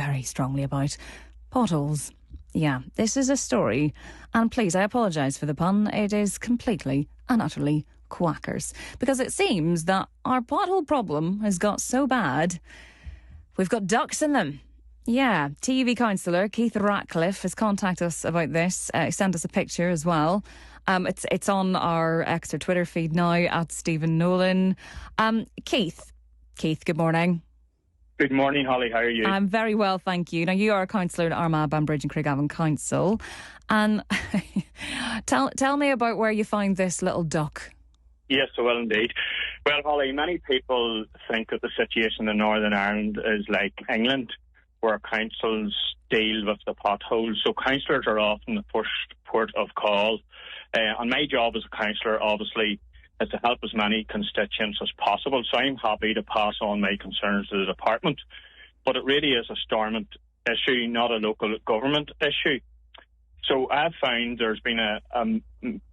very strongly about potholes. Yeah, this is a story, and please, I apologise for the pun, it is completely and utterly quackers. Because it seems that our pothole problem has got so bad, we've got ducks in them. Yeah, TV councillor Keith Ratcliffe has contacted us about this. He sent us a picture as well. It's on our X or Twitter feed now at Stephen Nolan. Keith, good morning. Good morning, Holly. How are you? I'm very well, thank you. Now, you are a councillor in Armagh, Banbridge and Craigavon Council. And tell me about where you find this little duck. Yes, I will indeed. Well, Holly, many people think that the situation in Northern Ireland is like England, where councils deal with the potholes. So councillors are often the first port of call. And my job as a councillor, obviously, is to help as many constituents as possible. So I'm happy to pass on my concerns to the department. But it really is a Stormont issue, not a local government issue. So I've found there's been a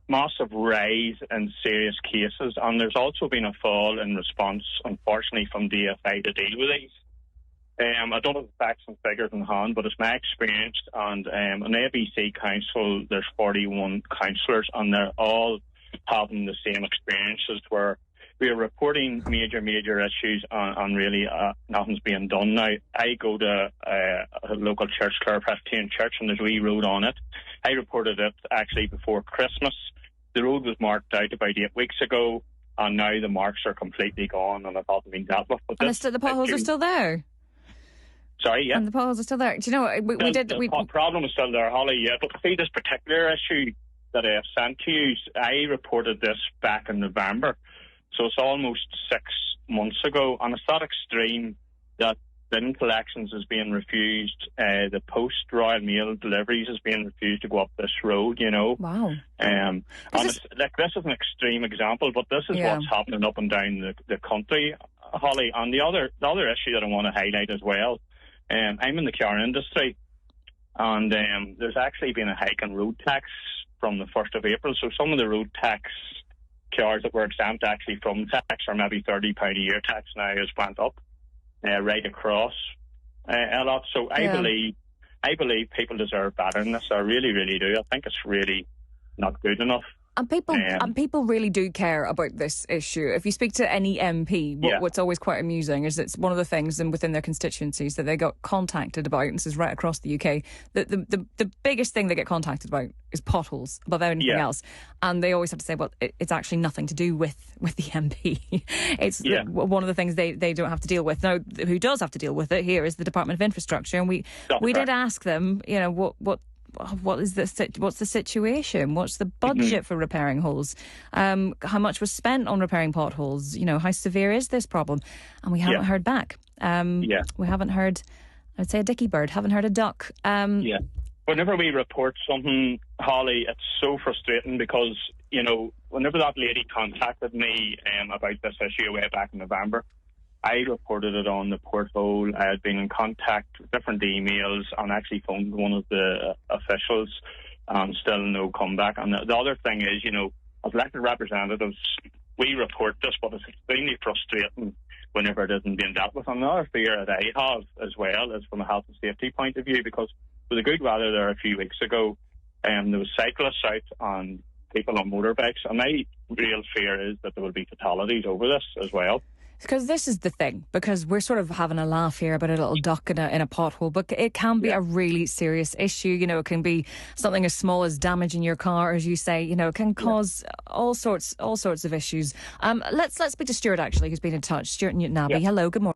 massive rise in serious cases, and there's also been a fall in response, unfortunately, from DFI to deal with these. I don't have the facts and figures in hand, but it's my experience. And an ABC council, there's 41 councillors, and they're all having the same experiences where we are reporting major issues and really nothing's being done. Now, I go to a local church, Clare Presbyterian Church, and there's a wee road on it. I reported it actually before Christmas. The road was marked out about 8 weeks ago, and now the marks are completely gone and it hasn't been dealt with. But and the potholes are still there? Sorry, yeah. And the potholes are still there. Do you know, the problem is still there, Holly, yeah. But see, this particular issue that I have sent to you, I reported this back in November. So it's almost 6 months ago. And it's that extreme that bin collections is being refused. The Post Royal Mail deliveries is being refused to go up this road, you know. Wow. And this is an extreme example, but this is what's happening up and down the country, Holly. And the other issue that I want to highlight as well, I'm in the car industry, and there's actually been a hike in road tax from the 1st of April. So some of the road tax cars that were exempt actually from tax, or maybe £30 a year tax now, has went up right across a lot. So I believe people deserve better than this. I really, really do. I think it's really not good enough. And people really do care about this issue. If you speak to any MP, what's always quite amusing is it's one of the things within their constituencies that they got contacted about, and this is right across the UK, the biggest thing they get contacted about is potholes above anything else. And they always have to say, well, it's actually nothing to do with the MP. It's one of the things they don't have to deal with. Now, who does have to deal with it here is the Department of Infrastructure. And we did ask them, you know, what's the situation? What's the budget for repairing holes? How much was spent on repairing potholes? You know, how severe is this problem? And we haven't heard back. We haven't heard, I'd say, a dicky bird. Haven't heard a duck. Whenever we report something, Holly, it's so frustrating because, you know, whenever that lady contacted me about this issue way back in November, I reported it on the porthole. I had been in contact with different emails and actually phoned one of the officials, and still no comeback. And the other thing is, you know, as elected representatives, we report this, but it's extremely frustrating whenever it isn't being dealt with. And another fear that I have as well is from a health and safety point of view, because with the good weather there a few weeks ago, there was cyclists out and people on motorbikes, and my real fear is that there will be fatalities over this as well. Because this is the thing, because we're sort of having a laugh here about a little duck in a pothole, but it can be a really serious issue. You know, it can be something as small as damaging your car, as you say. You know, it can cause all sorts of issues. Let's speak to Stuart, actually, who's been in touch. Stuart in Newton Abbey. Hello, good morning.